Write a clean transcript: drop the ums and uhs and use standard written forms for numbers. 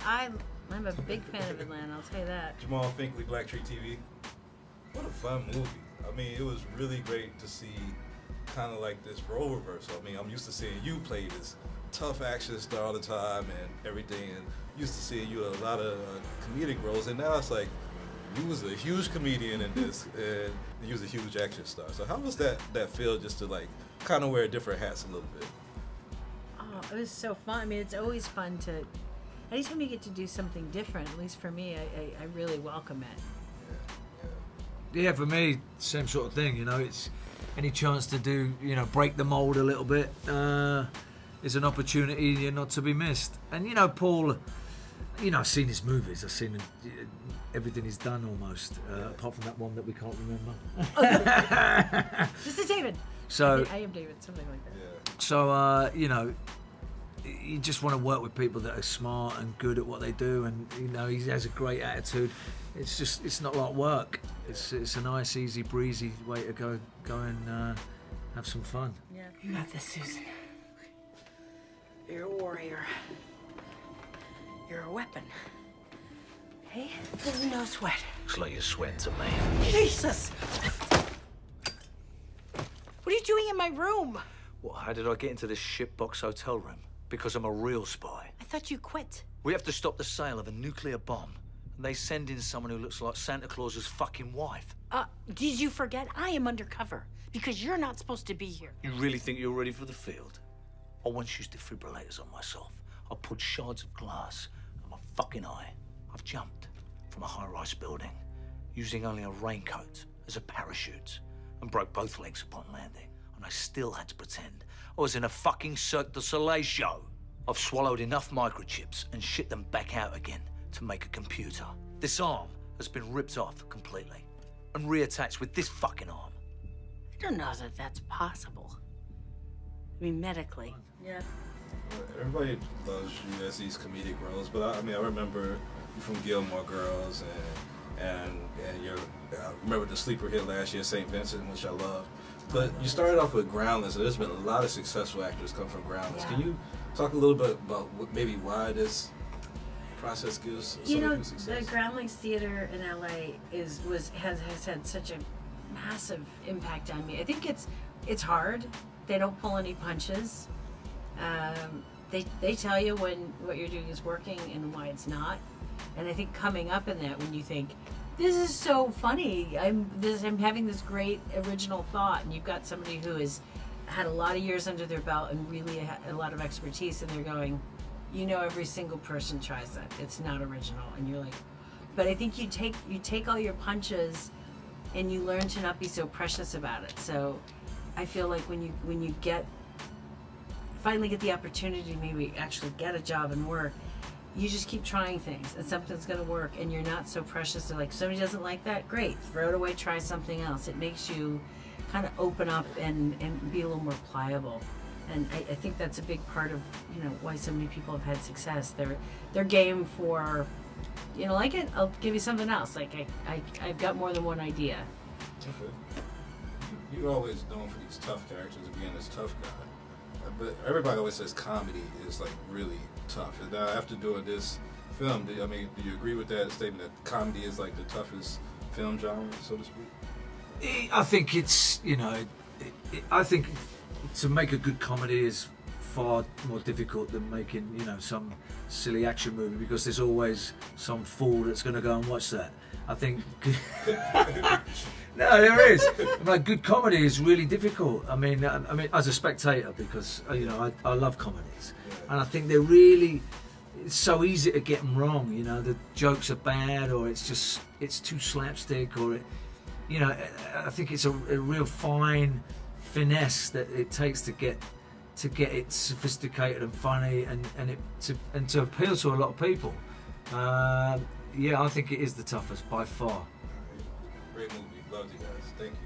I'm a big fan of Atlanta, I'll tell you that. Jamal Finkley, BLACKTREE TV. What a fun movie. I mean, it was really great to see kind of like this role reversal. I mean, I'm used to seeing you play this tough action star all the time and everything, and used to seeing you in a lot of comedic roles, and now it's like you was a huge comedian in this, and you was a huge action star. So how was that feel just to like kind of wear different hats a little bit? Oh, it was so fun. I mean, it's always fun to, anytime you get to do something different, at least for me, I really welcome it. Yeah, for me, same sort of thing, you know, it's any chance to do, you know, break the mold a little bit is an opportunity not to be missed. And, you know, Paul, you know, I've seen his movies, I've seen everything he's done almost, apart from that one that we can't remember. This is David. So, I am David, something like that. Yeah. So, you know, you just want to work with people that are smart and good at what they do, and, you know, he has a great attitude. It's just, it's not like work. It's a nice, easy, breezy way to go and have some fun. Yeah. You got this, Susan. You're a warrior. You're a weapon. Hey, there's no sweat. Looks like you're sweating to me. Jesus! What are you doing in my room? Well, how did I get into this shitbox hotel room? Because I'm a real spy. I thought you quit. We have to stop the sale of a nuclear bomb. And they send in someone who looks like Santa Claus's fucking wife. Did you forget? I am undercover. Because you're not supposed to be here. You really think you're ready for the field? I once used defibrillators on myself. I put shards of glass in my fucking eye. I've jumped from a high-rise building using only a raincoat as a parachute and broke both legs upon landing. And I still had to pretend I was in a fucking Cirque du Soleil show. I've swallowed enough microchips and shit them back out again to make a computer. This arm has been ripped off completely and reattached with this fucking arm. I don't know that that's possible. I mean, medically. Yeah. Everybody loves you as these comedic roles, but I mean, I remember you from Gilmore Girls, and I remember The Sleeper hit last year, St. Vincent, which I love. But you started off with Groundlings, and there's been a lot of successful actors come from Groundlings. Yeah. Can you talk a little bit about maybe why this process gives so much success? The Groundlings Theater in LA has had such a massive impact on me. I think it's hard. They don't pull any punches. They tell you when what you're doing is working and why it's not. And I think coming up in that, when you think, this is so funny, I'm having this great original thought, and you've got somebody who has had a lot of years under their belt and really a lot of expertise, and they're going, you know, every single person tries that. It's not original, and you're like, but I think you take all your punches, and you learn to not be so precious about it. So I feel like when you finally get the opportunity to maybe actually get a job and work, you just keep trying things, and something's going to work, and you're not so precious to, like, if somebody doesn't like that, great, throw it away, try something else. It makes you kind of open up and be a little more pliable. And I think that's a big part of, you know, why so many people have had success. They're game for, you know, like it, I'll give you something else. Like I've got more than one idea. Okay. You're always known for these tough characters, being this tough guy. But everybody always says comedy is like really tough. And now after doing this film, do you agree with that statement that comedy is like the toughest film genre, so to speak? I think it's, you know, I think to make a good comedy is far more difficult than making, you know, some silly action movie, because there's always some fool that's going to go and watch that. I think no, there is. Like, good comedy is really difficult. I mean, as a spectator, because you know, I love comedies, and I think it's so easy to get them wrong. You know, the jokes are bad, or it's too slapstick, or you know, I think it's a real fine finesse that it takes to get it sophisticated and funny, and to appeal to a lot of people. Yeah, I think it is the toughest by far. Great movie. Loved you guys. Thank you.